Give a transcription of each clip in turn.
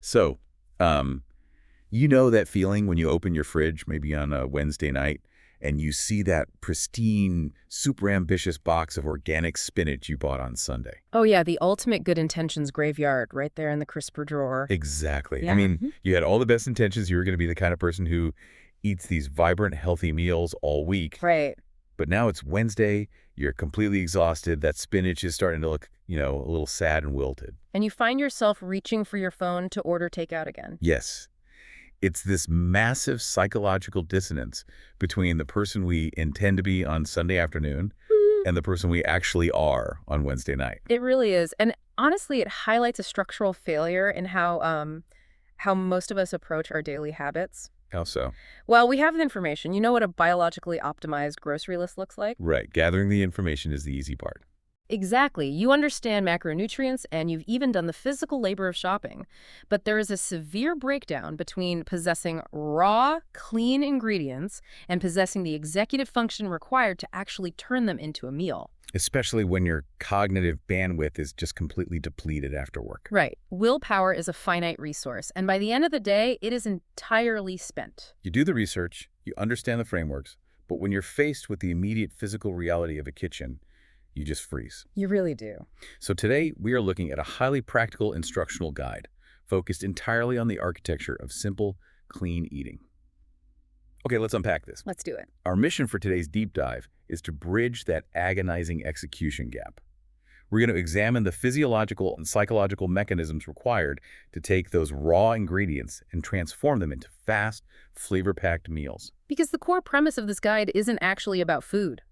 So, um, you know that feeling when you open your fridge, maybe on a Wednesday night, and you see that pristine, super ambitious box of organic spinach you bought on Sunday? Oh yeah, the ultimate good intentions graveyard right there in the crisper drawer. Exactly. I Yeah. mean, you had all the best intentions. You were going to be the kind of person who eats these vibrant, healthy meals all week. Right. But now it's Wednesday, you're completely exhausted, that spinach is starting to look, a little sad and wilted. And you find yourself reaching for your phone to order takeout again. Yes, it's this massive psychological dissonance between the person we intend to be on Sunday afternoon Mm. and the person we actually are on Wednesday night. It really is. And honestly, it highlights a structural failure in how most of us approach our daily habits. How so? Well, we have the information. You know what a biologically optimized grocery list looks like? Right, gathering the information is the easy part. Exactly. You understand macronutrients and you've even done the physical labor of shopping. But there is a severe breakdown between possessing raw, clean ingredients and possessing the executive function required to actually turn them into a meal. Especially when your cognitive bandwidth is just completely depleted after work. Right. Willpower is a finite resource, and by the end of the day, it is entirely spent. You do the research, you understand the frameworks, but when you're faced with the immediate physical reality of a kitchen, you just freeze. You really do. So today, we are looking at a highly practical instructional guide focused entirely on the architecture of simple, clean eating. Okay, let's unpack this. Let's do it. Our mission for today's deep dive is to bridge that agonizing execution gap. We're going to examine the physiological and psychological mechanisms required to take those raw ingredients and transform them into fast, flavor-packed meals. Because the core premise of this guide isn't actually about food.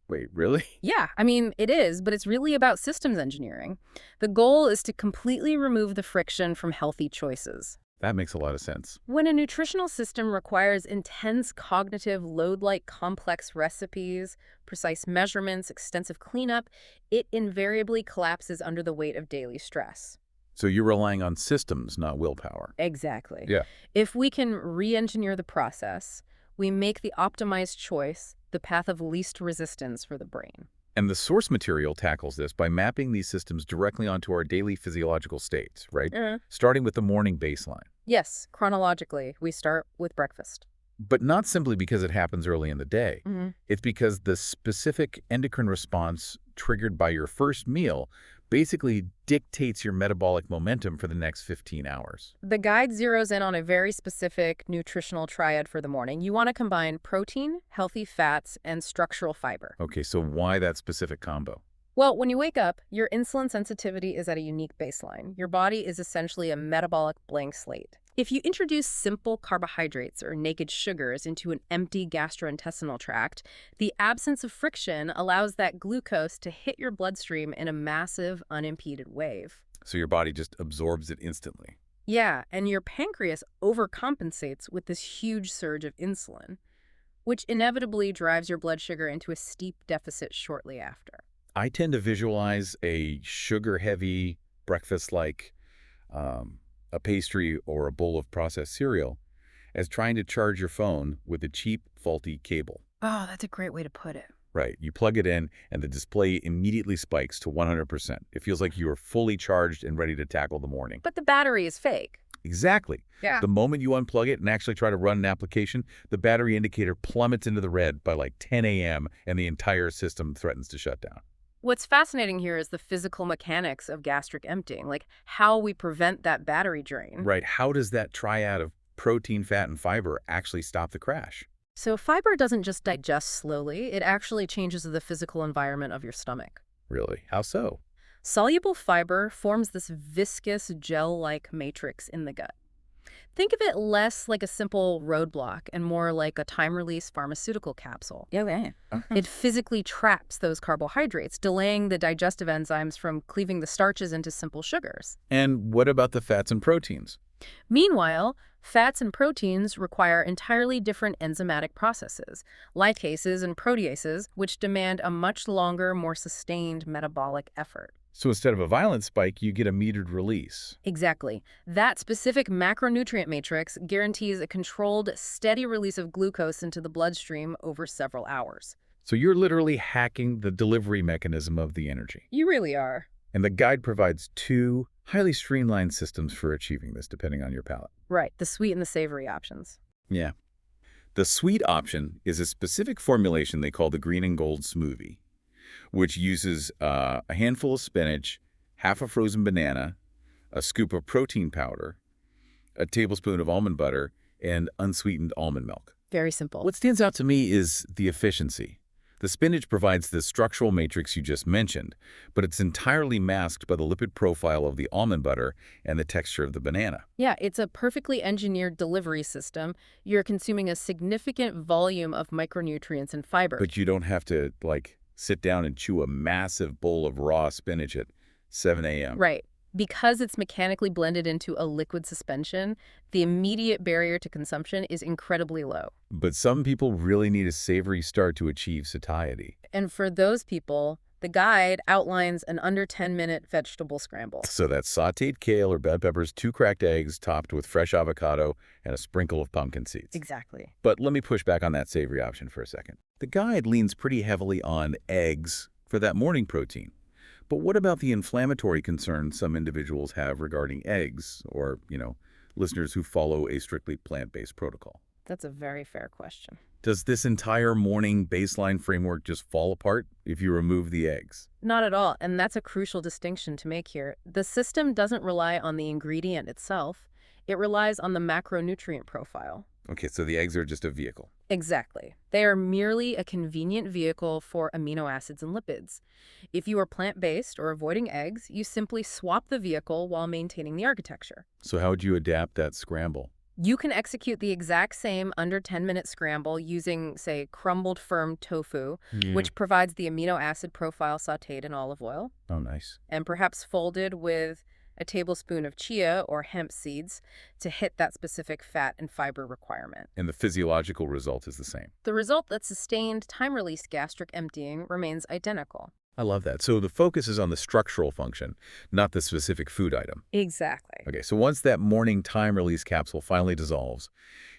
Wait, really? Yeah, I mean, it is, but it's really about systems engineering. The goal is to completely remove the friction from healthy choices. That makes a lot of sense. When a nutritional system requires intense cognitive load-like complex recipes, precise measurements, extensive cleanup, it invariably collapses under the weight of daily stress. So you're relying on systems, not willpower. Exactly. Yeah. If we can re-engineer the process, we make the optimized choice the path of least resistance for the brain. And the source material tackles this by mapping these systems directly onto our daily physiological states, right? Starting with the morning baseline. Yes, chronologically, we start with breakfast. But not simply because it happens early in the day. It's because the specific endocrine response triggered by your first meal basically dictates your metabolic momentum for the next 15 hours. The guide zeroes in on a very specific nutritional triad for the morning. You want to combine protein, healthy fats, and structural fiber. Okay, so why that specific combo? Well, when you wake up, your insulin sensitivity is at a unique baseline. Your body is essentially a metabolic blank slate. If you introduce simple carbohydrates or naked sugars into an empty gastrointestinal tract, the absence of friction allows that glucose to hit your bloodstream in a massive, unimpeded wave. So your body just absorbs it instantly. Yeah, and your pancreas overcompensates with this huge surge of insulin, which inevitably drives your blood sugar into a steep deficit shortly after. I tend to visualize a sugar-heavy breakfast like a pastry or a bowl of processed cereal as trying to charge your phone with a cheap, faulty cable. Oh, that's a great way to put it. Right. You plug it in, and the display immediately spikes to 100%. It feels like you are fully charged and ready to tackle the morning. But the battery is fake. Exactly. Yeah. The moment you unplug it and actually try to run an application, the battery indicator plummets into the red by like 10 a.m., and the entire system threatens to shut down. What's fascinating here is the physical mechanics of gastric emptying, like how we prevent that battery drain. Right. How does that triad of protein, fat, and fiber actually stop the crash? So fiber doesn't just digest slowly, it actually changes the physical environment of your stomach. Really? How so? Soluble fiber forms this viscous gel-like matrix in the gut. Think of it less like a simple roadblock and more like a time-release pharmaceutical capsule. Okay. It physically traps those carbohydrates, delaying the digestive enzymes from cleaving the starches into simple sugars. And what about the fats and proteins? Meanwhile, fats and proteins require entirely different enzymatic processes, lipases and proteases, which demand a much longer, more sustained metabolic effort. So instead of a violent spike, you get a metered release. Exactly. That specific macronutrient matrix guarantees a controlled, steady release of glucose into the bloodstream over several hours. So you're literally hacking the delivery mechanism of the energy. You really are. And the guide provides two highly streamlined systems for achieving this, depending on your palate. Right, the sweet and the savory options. Yeah. The sweet option is a specific formulation they call the green and gold smoothie, which uses a handful of spinach, half a frozen banana, a scoop of protein powder, a tablespoon of almond butter, and unsweetened almond milk. Very simple. What stands out to me is the efficiency. The spinach provides the structural matrix you just mentioned, but it's entirely masked by the lipid profile of the almond butter and the texture of the banana. Yeah, it's a perfectly engineered delivery system. You're consuming a significant volume of micronutrients and fiber. But you don't have to, like, sit down and chew a massive bowl of raw spinach at 7 a.m. Right. Because it's mechanically blended into a liquid suspension, the immediate barrier to consumption is incredibly low. But some people really need a savory start to achieve satiety. And for those people, the guide outlines an under 10-minute vegetable scramble. So that's sautéed kale or bell peppers, 2 cracked eggs topped with fresh avocado, and a sprinkle of pumpkin seeds. Exactly. But let me push back on that savory option for a second. The guide leans pretty heavily on eggs for that morning protein. But what about the inflammatory concerns some individuals have regarding eggs or, listeners who follow a strictly plant-based protocol? That's a very fair question. Does this entire morning baseline framework just fall apart if you remove the eggs? Not at all, and that's a crucial distinction to make here. The system doesn't rely on the ingredient itself. It relies on the macronutrient profile. Okay, so the eggs are just a vehicle. Exactly. They are merely a convenient vehicle for amino acids and lipids. If you are plant-based or avoiding eggs, you simply swap the vehicle while maintaining the architecture. So how would you adapt that scramble? You can execute the exact same under 10-minute scramble using, say, crumbled firm tofu, which provides the amino acid profile sautéed in olive oil. Oh, nice. And perhaps folded with a tablespoon of chia or hemp seeds to hit that specific fat and fiber requirement. And the physiological result is the same. The result, that sustained time-release gastric emptying, remains identical. I love that. So the focus is on the structural function, not the specific food item. Exactly. Okay, so once that morning time-release capsule finally dissolves,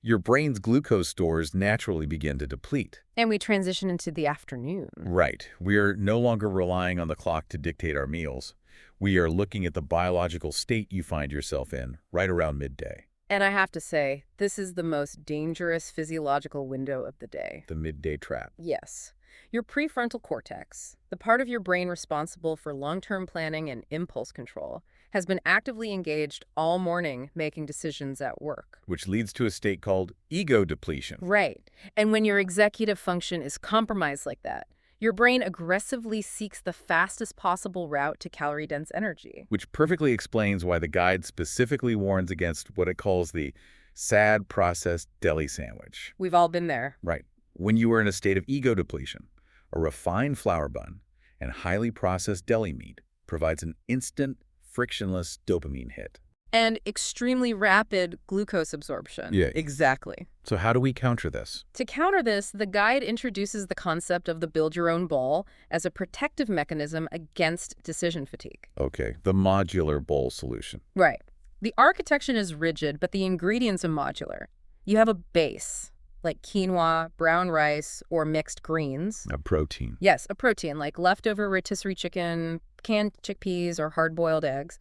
your brain's glucose stores naturally begin to deplete. And we transition into the afternoon. Right. We're no longer relying on the clock to dictate our meals. We are looking at the biological state you find yourself in right around midday. And I have to say, this is the most dangerous physiological window of the day. The midday trap. Yes. Your prefrontal cortex, the part of your brain responsible for long-term planning and impulse control, has been actively engaged all morning making decisions at work. Which leads to a state called ego depletion. Right. And when your executive function is compromised like that, your brain aggressively seeks the fastest possible route to calorie-dense energy. Which perfectly explains why the guide specifically warns against what it calls the sad processed deli sandwich. We've all been there. Right. When you are in a state of ego depletion, a refined flour bun and highly processed deli meat provides an instant, frictionless dopamine hit. And extremely rapid glucose absorption. Yeah. Exactly. So how do we counter this? To counter this, the guide introduces the concept of the build-your-own bowl as a protective mechanism against decision fatigue. Okay, the modular bowl solution. Right. The architecture is rigid, but the ingredients are modular. You have a base, like quinoa, brown rice, or mixed greens. A protein. Yes, a protein, like leftover rotisserie chicken, canned chickpeas, or hard-boiled eggs.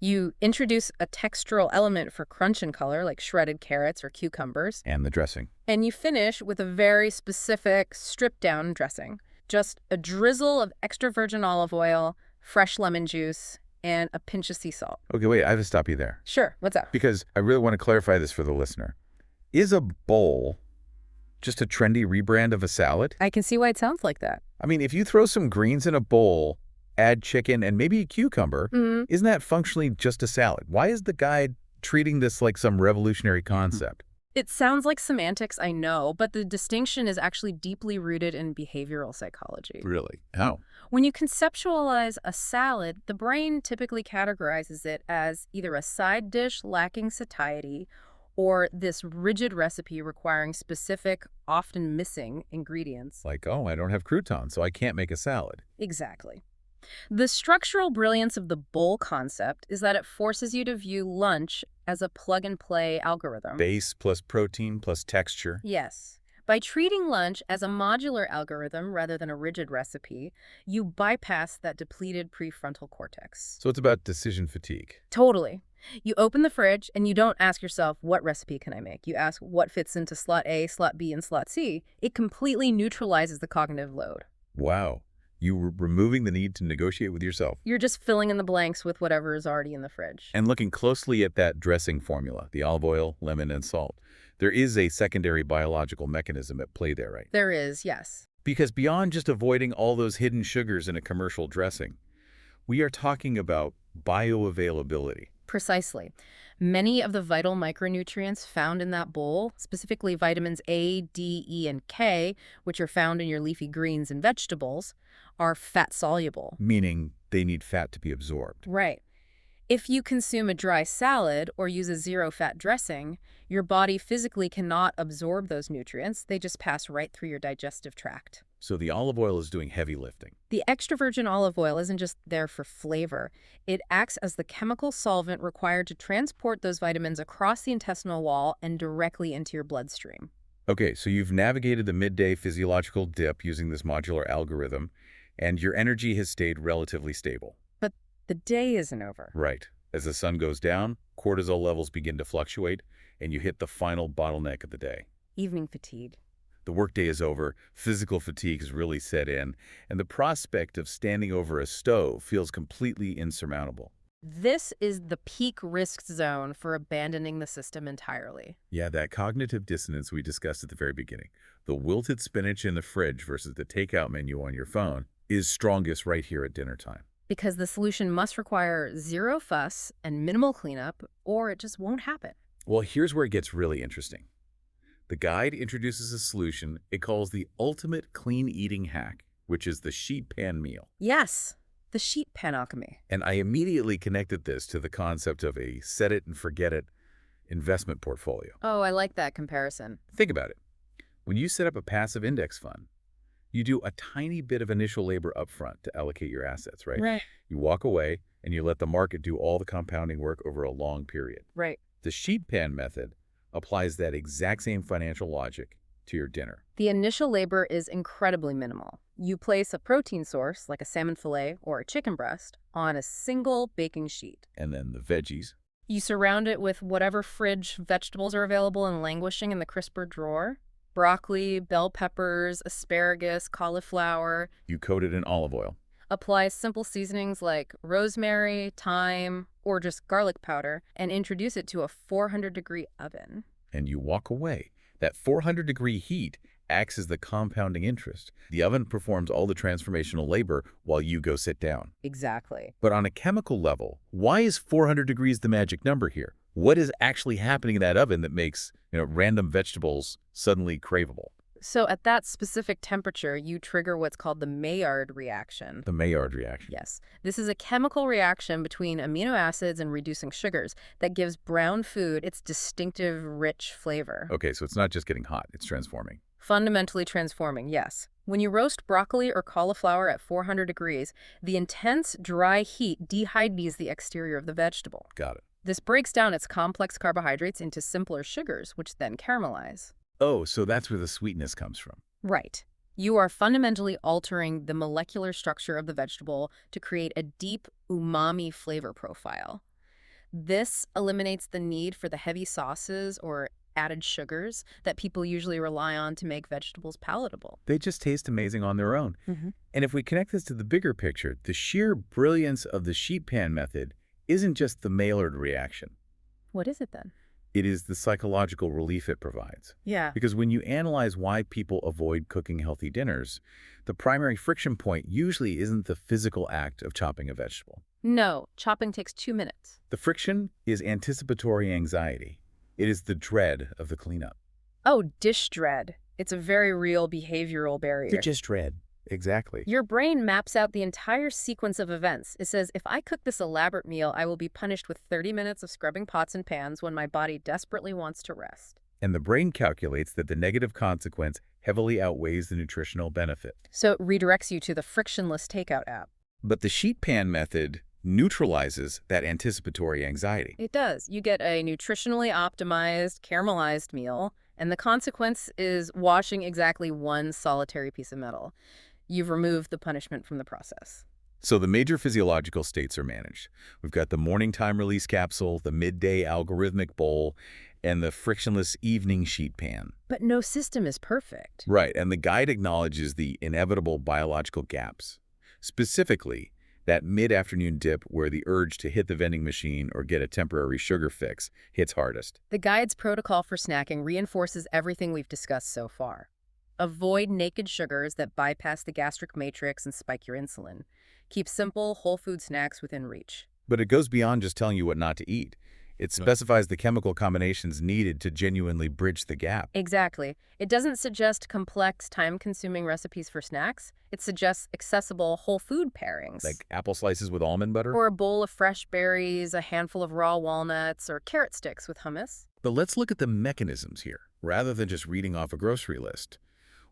You introduce a textural element for crunch and color, like shredded carrots or cucumbers. And the dressing. And you finish with a very specific stripped-down dressing. Just a drizzle of extra virgin olive oil, fresh lemon juice, and a pinch of sea salt. Okay, wait, I have to stop you there. Sure, what's up? Because I really want to clarify this for the listener. Is a bowl just a trendy rebrand of a salad? I can see why it sounds like that. I mean, if you throw some greens in a bowl, add chicken and maybe a cucumber, isn't that functionally just a salad? Why is the guide treating this like some revolutionary concept? It sounds like semantics, I know, but the distinction is actually deeply rooted in behavioral psychology. Really? How? When you conceptualize a salad, the brain typically categorizes it as either a side dish lacking satiety or this rigid recipe requiring specific, often missing ingredients. Like, oh, I don't have croutons, so I can't make a salad. Exactly. The structural brilliance of the bowl concept is that it forces you to view lunch as a plug-and-play algorithm. Base plus protein plus texture. Yes. By treating lunch as a modular algorithm rather than a rigid recipe, you bypass that depleted prefrontal cortex. So it's about decision fatigue. Totally. You open the fridge and you don't ask yourself, what recipe can I make? You ask what fits into slot A, slot B, and slot C. It completely neutralizes the cognitive load. Wow. You were removing the need to negotiate with yourself. You're just filling in the blanks with whatever is already in the fridge. And looking closely at that dressing formula, the olive oil, lemon, and salt, there is a secondary biological mechanism at play there, right? There is, yes. Because beyond just avoiding all those hidden sugars in a commercial dressing, we are talking about bioavailability. Precisely. Many of the vital micronutrients found in that bowl, specifically vitamins A, D, E, and K, which are found in your leafy greens and vegetables, are fat-soluble. Meaning they need fat to be absorbed. Right. If you consume a dry salad or use a zero-fat dressing, your body physically cannot absorb those nutrients. They just pass right through your digestive tract. So the olive oil is doing heavy lifting. The extra virgin olive oil isn't just there for flavor. It acts as the chemical solvent required to transport those vitamins across the intestinal wall and directly into your bloodstream. Okay, so you've navigated the midday physiological dip using this modular algorithm, and your energy has stayed relatively stable. But the day isn't over. Right. As the sun goes down, cortisol levels begin to fluctuate, and you hit the final bottleneck of the day. Evening fatigue. The workday is over, physical fatigue has really set in, and the prospect of standing over a stove feels completely insurmountable. This is the peak risk zone for abandoning the system entirely. Yeah, that cognitive dissonance we discussed at the very beginning, the wilted spinach in the fridge versus the takeout menu on your phone, is strongest right here at dinner time. Because the solution must require zero fuss and minimal cleanup, or it just won't happen. Well, here's where it gets really interesting. The guide introduces a solution it calls the ultimate clean eating hack, which is the sheet pan meal. Yes, the sheet pan alchemy. And I immediately connected this to the concept of a set it and forget it investment portfolio. Oh, I like that comparison. Think about it. When you set up a passive index fund, you do a tiny bit of initial labor upfront to allocate your assets, right? Right. You walk away and you let the market do all the compounding work over a long period. Right. The sheet pan method applies that exact same financial logic to your dinner. The initial labor is incredibly minimal. You place a protein source, like a salmon fillet or a chicken breast, on a single baking sheet. And then the veggies. You surround it with whatever fridge vegetables are available and languishing in the crisper drawer. Broccoli, bell peppers, asparagus, cauliflower. You coat it in olive oil. Apply simple seasonings like rosemary, thyme, or just garlic powder, and introduce it to a 400-degree oven. And you walk away. That 400-degree heat acts as the compounding interest. The oven performs all the transformational labor while you go sit down. Exactly. But on a chemical level, why is 400 degrees the magic number here? What is actually happening in that oven that makes, random vegetables suddenly craveable? So at that specific temperature, you trigger what's called the Maillard reaction. The Maillard reaction. Yes. This is a chemical reaction between amino acids and reducing sugars that gives brown food its distinctive, rich flavor. Okay, so it's not just getting hot, it's transforming. Fundamentally transforming, yes. When you roast broccoli or cauliflower at 400 degrees, the intense, dry heat dehydrates the exterior of the vegetable. Got it. This breaks down its complex carbohydrates into simpler sugars, which then caramelize. Oh, so that's where the sweetness comes from. Right. You are fundamentally altering the molecular structure of the vegetable to create a deep umami flavor profile. This eliminates the need for the heavy sauces or added sugars that people usually rely on to make vegetables palatable. They just taste amazing on their own. Mm-hmm. And if we connect this to the bigger picture, the sheer brilliance of the sheet pan method isn't just the Maillard reaction. What is it then? It is the psychological relief it provides. Yeah. Because when you analyze why people avoid cooking healthy dinners, the primary friction point usually isn't the physical act of chopping a vegetable. No, chopping takes 2 minutes. The friction is anticipatory anxiety. It is the dread of the cleanup. Oh, dish dread. It's a very real behavioral barrier. The just dread. Exactly. Your brain maps out the entire sequence of events. It says, if I cook this elaborate meal, I will be punished with 30 minutes of scrubbing pots and pans when my body desperately wants to rest. And the brain calculates that the negative consequence heavily outweighs the nutritional benefit. So it redirects you to the frictionless takeout app. But the sheet pan method neutralizes that anticipatory anxiety. It does. You get a nutritionally optimized, caramelized meal, And the consequence is washing exactly one solitary piece of metal. You've removed the punishment from the process. So the major physiological states are managed. We've got the morning time release capsule, the midday algorithmic bowl, and the frictionless evening sheet pan. But no system is perfect. Right, and the guide acknowledges the inevitable biological gaps. Specifically, that mid-afternoon dip where the urge to hit the vending machine or get a temporary sugar fix hits hardest. The guide's protocol for snacking reinforces everything we've discussed so far. Avoid naked sugars that bypass the gastric matrix and spike your insulin. Keep simple, whole food snacks within reach. But it goes beyond just telling you what not to eat. It specifies the chemical combinations needed to genuinely bridge the gap. Exactly. It doesn't suggest complex, time-consuming recipes for snacks. It suggests accessible whole food pairings. Like apple slices with almond butter? Or a bowl of fresh berries, a handful of raw walnuts, or carrot sticks with hummus. But let's look at the mechanisms here, rather than just reading off a grocery list.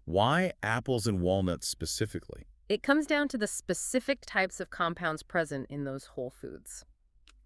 Why apples and walnuts specifically? It comes down to the specific types of compounds present in those whole foods.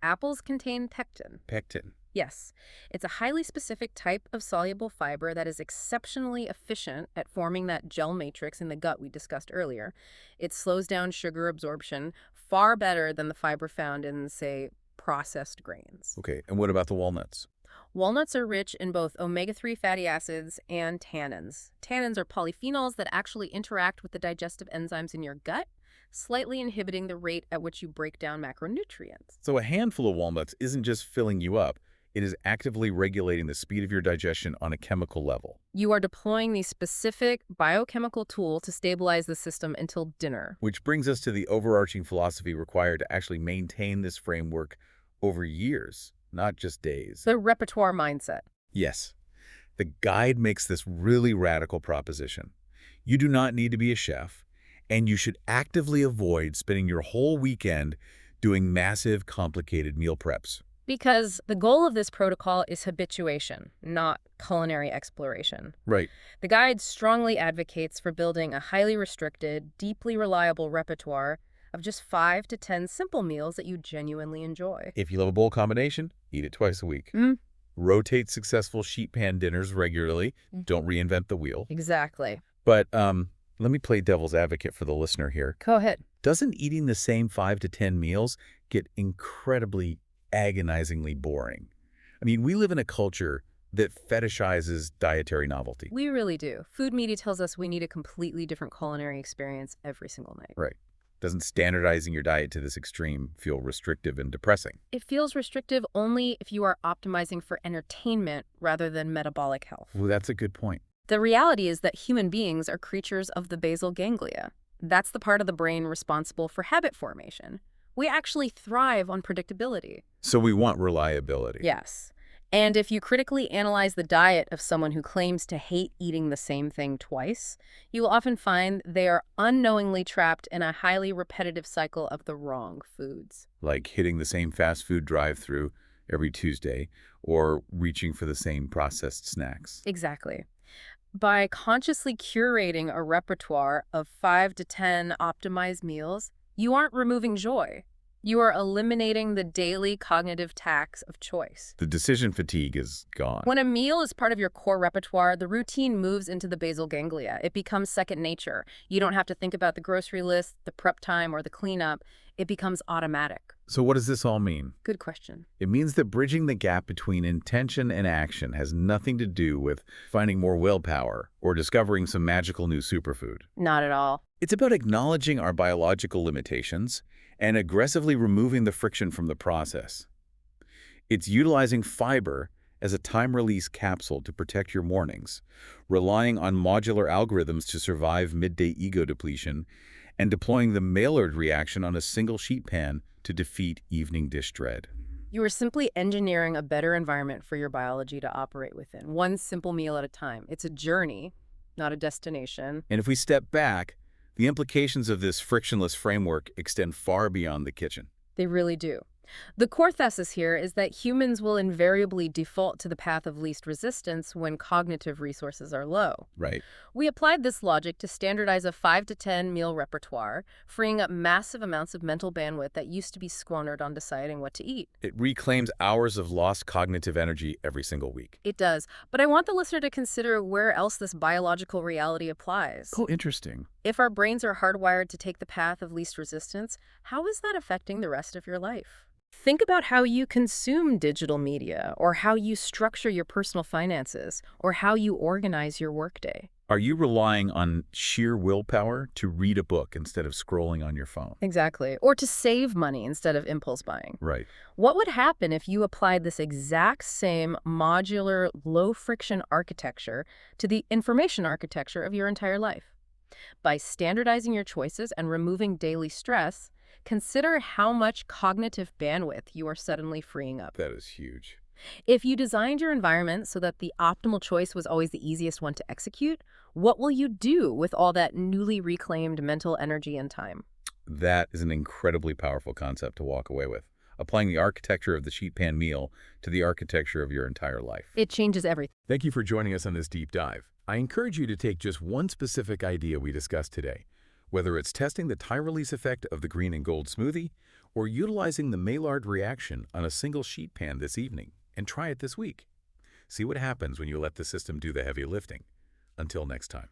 Apples contain pectin. Pectin. Yes, it's a highly specific type of soluble fiber that is exceptionally efficient at forming that gel matrix in the gut we discussed earlier. It slows down sugar absorption far better than the fiber found in, say, processed grains. Okay, and what about the walnuts? Walnuts are rich in both omega-3 fatty acids and tannins. Tannins are polyphenols that actually interact with the digestive enzymes in your gut, slightly inhibiting the rate at which you break down macronutrients. So a handful of walnuts isn't just filling you up, it is actively regulating the speed of your digestion on a chemical level. You are deploying the specific biochemical tool to stabilize the system until dinner. Which brings us to the overarching philosophy required to actually maintain this framework over years, not just days. The repertoire mindset. Yes. The guide makes this really radical proposition. You do not need to be a chef, and you should actively avoid spending your whole weekend doing massive, complicated meal preps. Because the goal of this protocol is habituation, not culinary exploration. Right. The guide strongly advocates for building a highly restricted, deeply reliable repertoire of just 5 to 10 simple meals that you genuinely enjoy. If you love a bowl combination, eat it twice a week. Rotate successful sheet pan dinners regularly. Don't reinvent the wheel. Exactly. But let me play devil's advocate for the listener here. Go ahead. Doesn't eating the same 5 to 10 meals get incredibly, agonizingly boring? I mean, we live in a culture that fetishizes dietary novelty. We really do. Food media tells us we need a completely different culinary experience every single night. Right. Doesn't standardizing your diet to this extreme feel restrictive and depressing? It feels restrictive only if you are optimizing for entertainment rather than metabolic health. Well, that's a good point. The reality is that human beings are creatures of the basal ganglia. That's the part of the brain responsible for habit formation. We actually thrive on predictability. So we want reliability. Yes. And if you critically analyze the diet of someone who claims to hate eating the same thing twice, you will often find they are unknowingly trapped in a highly repetitive cycle of the wrong foods. Like hitting the same fast food drive-through every Tuesday or reaching for the same processed snacks. Exactly. By consciously curating a repertoire of 5 to 10 optimized meals, you aren't removing joy. You are eliminating the daily cognitive tax of choice. The decision fatigue is gone. When a meal is part of your core repertoire, the routine moves into the basal ganglia. It becomes second nature. You don't have to think about the grocery list, the prep time, or the cleanup. It becomes automatic. So what does this all mean? Good question. It means that bridging the gap between intention and action has nothing to do with finding more willpower or discovering some magical new superfood. Not at all. It's about acknowledging our biological limitations and aggressively removing the friction from the process. It's utilizing fiber as a time-release capsule to protect your mornings, relying on modular algorithms to survive midday ego depletion, and deploying the Maillard reaction on a single sheet pan to defeat evening dish dread. You are simply engineering a better environment for your biology to operate within, one simple meal at a time. It's a journey, not a destination. And if we step back, the implications of this frictionless framework extend far beyond the kitchen. They really do. The core thesis here is that humans will invariably default to the path of least resistance when cognitive resources are low. Right. We applied this logic to standardize a 5 to 10 meal repertoire, freeing up massive amounts of mental bandwidth that used to be squandered on deciding what to eat. It reclaims hours of lost cognitive energy every single week. It does, but I want the listener to consider where else this biological reality applies. Oh, interesting. If our brains are hardwired to take the path of least resistance, how is that affecting the rest of your life? Think about how you consume digital media, or how you structure your personal finances, or how you organize your workday. Are you relying on sheer willpower to read a book instead of scrolling on your phone? Exactly. Or to save money instead of impulse buying. Right. What would happen if you applied this exact same modular, low-friction architecture to the information architecture of your entire life? By standardizing your choices and removing daily stress, consider how much cognitive bandwidth you are suddenly freeing up. That is huge. If you designed your environment so that the optimal choice was always the easiest one to execute, what will you do with all that newly reclaimed mental energy and time? That is an incredibly powerful concept to walk away with, applying the architecture of the sheet pan meal to the architecture of your entire life. It changes everything. Thank you for joining us on this deep dive. I encourage you to take just one specific idea we discussed today, whether it's testing the time release effect of the green and gold smoothie or utilizing the Maillard reaction on a single sheet pan this evening, and try it this week. See what happens when you let the system do the heavy lifting. Until next time.